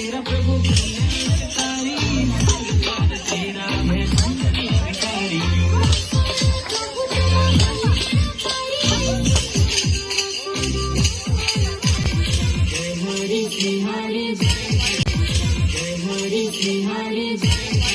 तेरा प्रभु तारी तेरा है संतारी। जय हरि श्री हरि जय हरि श्री हरि जय